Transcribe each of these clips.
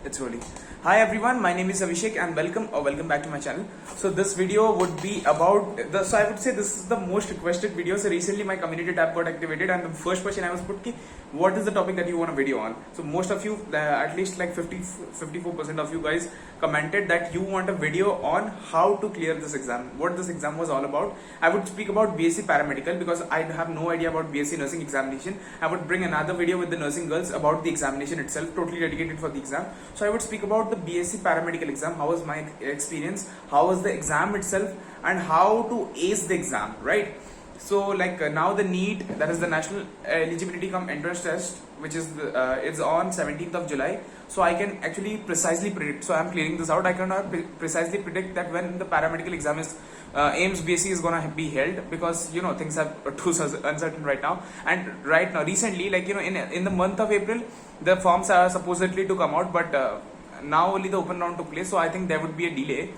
It's rolling. Hi everyone, my name is Abhishek and welcome back to my channel. So this video would be about so I would say this is the most requested video. So recently my community tab got activated and the first question I was put ki, what is the topic that you want a video on? So most of you, at least like 54% of you guys commented that you want a video on how to clear this exam, what this exam was all about. I would speak about BSc paramedical because I have no idea about BSc nursing examination. I would bring another video with the nursing girls about the examination itself, totally dedicated for the exam. So I would speak about the BSc paramedical exam, how was my experience, how was the exam itself, and how to ace the exam, right? So like now the NEET, that is the National Eligibility Cum Entrance Test, which is it's on 17th of July. So I can actually precisely predict. So I'm clearing this out. I cannot precisely predict that when the paramedical exam is AIIMS BSc is gonna be held, because you know things are too uncertain right now. And right now, recently, like you know, in the month of April, the forms are supposedly to come out, but now only the open round took place. So I think there would be a delay.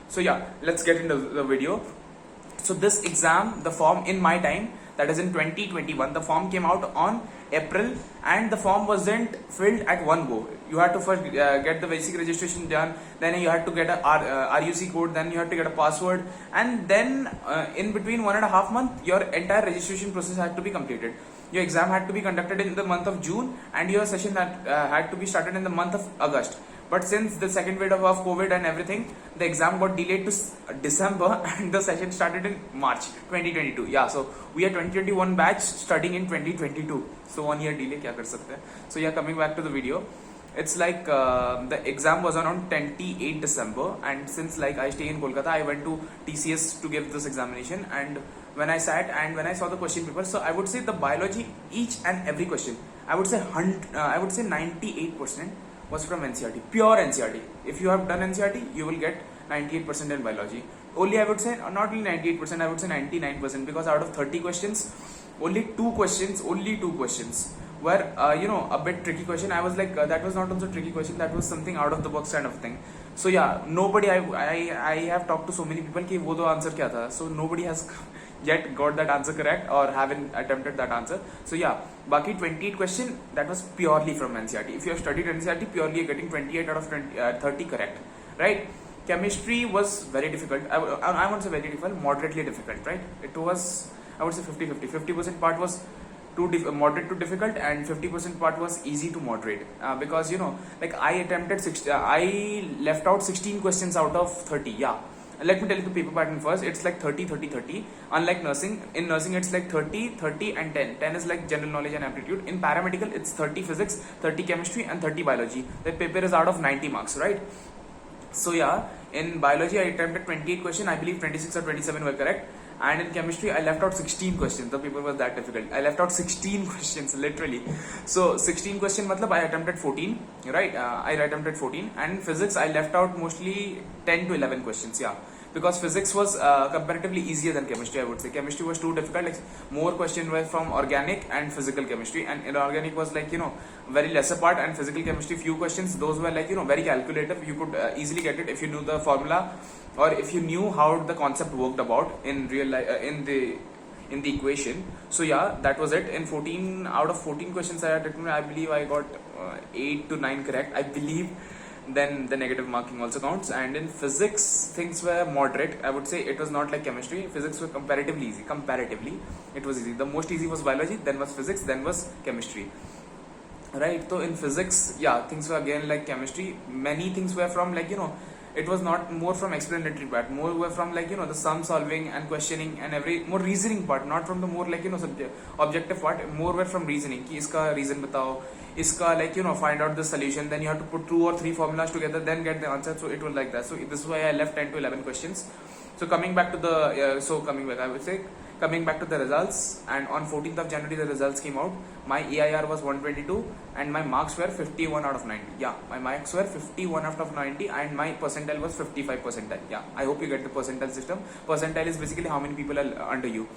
So yeah, let's get into the video. So this exam, the form in my time, that is in 2021, the form came out on April and the form wasn't filled at one go. You had to first get the basic registration done, then you had to get a RUC code, then you had to get a password, and then in between 1.5 months, your entire registration process had to be completed. Your exam had to be conducted in the month of June and your session had to be started in the month of August. But since the second wave of COVID and everything, the exam got delayed to December and the session started in March 2022. Yeah, so we are 2021 batch studying in 2022. So 1 year delay, kya kar sakte hain? So yeah, coming back to the video. It's like the exam was on 28 December, and since like I stay in Kolkata, I went to TCS to give this examination. And when I sat and when I saw the question paper, so I would say the biology, each and every question, I would say 98% was from NCERT, pure NCERT. If you have done NCERT, you will get 98% in biology. Only I would say not only 98%, I would say 99%, because out of 30 questions, only two questions were a bit tricky question. I was like that was not also tricky question, that was something out of the box kind of thing. So yeah, nobody, I have talked to so many people ki wo do answer kya tha, so nobody has yet got that answer correct or haven't attempted that answer. So yeah, baki 28 question, that was purely from NCERT. If you have studied NCERT, purely you're getting 28 out of 30 correct, right? Chemistry was very difficult. I won't say very difficult, moderately difficult, right? It was, I would say 50-50. 50% part was moderate to difficult and 50% part was easy to moderate, because you know, like I left out 16 questions out of 30. Yeah, let me tell you the paper pattern first. It's like 30-30-30. Unlike nursing, in nursing it's like 30-30 and 10 is like general knowledge and aptitude. In paramedical it's 30 physics, 30 chemistry and 30 biology. The paper is out of 90 marks, right? So yeah, in biology I attempted 28 questions. I believe 26 or 27 were correct. And in chemistry, I left out 16 questions. The paper was that difficult. I left out 16 questions, literally. So 16 question, matlab I attempted 14, right? I attempted 14. And in physics, I left out mostly 10 to 11 questions, yeah. Because physics was comparatively easier than chemistry, I would say. Chemistry was too difficult. Like, more questions were from organic and physical chemistry. And inorganic was like, you know, very lesser part. And physical chemistry, few questions, those were like, you know, very calculative. You could easily get it if you knew the formula, or if you knew how the concept worked about in real life, in the equation. So yeah, that was it. In 14 out of 14 questions I had written, I believe I got 8 to 9 correct, I believe. Then the negative marking also counts. And in physics, things were moderate. I would say it was not like chemistry. Physics were comparatively easy. Comparatively, it was easy. The most easy was biology, then was physics, then was chemistry. Right? So in physics, yeah, things were again like chemistry. Many things were from like, you know, it was not more from explanatory part, more were from like, you know, the sum solving and questioning and more reasoning part, not from the more like, you know, objective part. More were from reasoning, ki iska reason batao, iska like, you know, find out the solution, then you have to put 2 or 3 formulas together, then get the answer. So it was like that. So this is why I left 10 to 11 questions. So coming back to the coming back to the results, and on 14th of January the results came out. My EIR was 122 and my marks were 51 out of 90. Yeah, my marks were 51 out of 90 and my percentile was 55 percentile. Yeah, I hope you get the percentile system. Percentile is basically how many people are under you.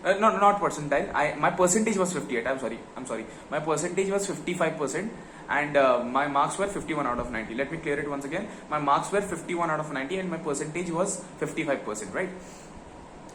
No, not percentile. My percentage was 58. I'm sorry. My percentage was 55%, and my marks were 51 out of 90. Let me clear it once again. My marks were 51 out of 90 and my percentage was 55%, right?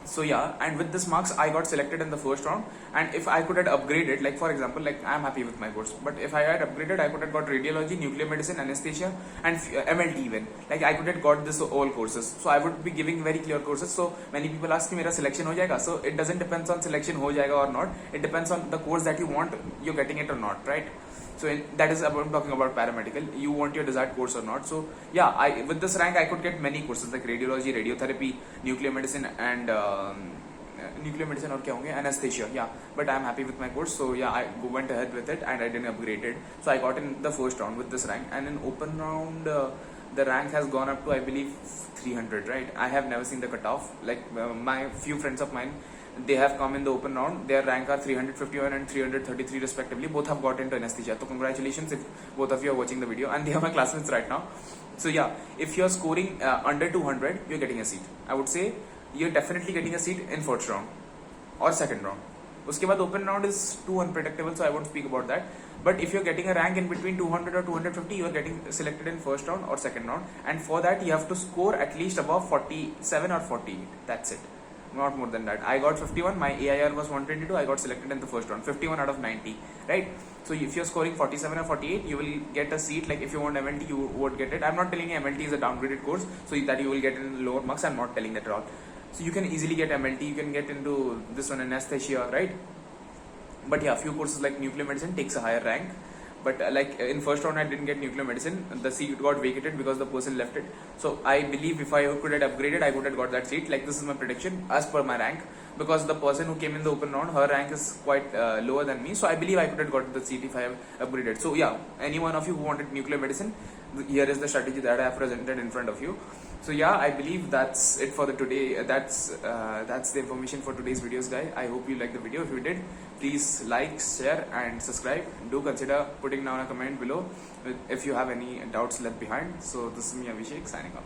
So yeah, and with this marks I got selected in the first round, and if I could have upgraded, like for example, like I'm happy with my course, but if I had upgraded I could have got radiology, nuclear medicine, anesthesia, and MLT even. Like I could have got this all courses, so I would be giving very clear courses. So many people ask me, मेरा selection हो जाएगा? So it doesn't depends on selection हो जाएगा or not, it depends on the course that you want, you're getting it or not, right? So that is about talking about paramedical. You want your desired course or not? So yeah, with this rank I could get many courses like radiology, radiotherapy, nuclear medicine, and nuclear medicine और क्या होंगे, anesthesia. Yeah, but I'm happy with my course. So yeah, I went ahead with it and I didn't upgrade it. So I got in the first round with this rank, and in open round the rank has gone up to I believe 300. Right? I have never seen the cutoff. Like my few friends of mine, they have come in the open round. Their rank are 351 and 333 respectively. Both have got into anesthesia. So congratulations if both of you are watching the video, and they are my classmates right now. So yeah, if you're scoring under 200, you're getting a seat. I would say you're definitely getting a seat in first round or second round. उसके बाद open round is too unpredictable, so I won't speak about that. But if you're getting a rank in between 200 or 250, you are getting selected in first round or second round, and for that you have to score at least above 47 or 48. That's it. Not more than that. I got 51. My AIR was 122. I got selected in the first round. 51 out of 90. Right? So if you're scoring 47 or 48, you will get a seat. Like if you want MLT, you won't get it. I'm not telling you MLT is a downgraded course, so that you will get in lower marks. I'm not telling that at all. So you can easily get MLT. You can get into this one, anesthesia, right? But yeah, few courses like nuclear medicine takes a higher rank. But like in first round I didn't get nuclear medicine. The seat got vacated because the person left it. So I believe if I could have upgraded, I would have got that seat. Like this is my prediction as per my rank, because the person who came in the open round, her rank is quite lower than me. So I believe I could have got the seat if I have upgraded. So yeah, any one of you who wanted nuclear medicine, here is the strategy that I have presented in front of you. So yeah, I believe that's it for the today. That's the information for today's videos, guys. I hope you liked the video. If you did, please like, share, and subscribe. Do consider putting down a comment below if you have any doubts left behind. So this is me, Abhishek, signing off.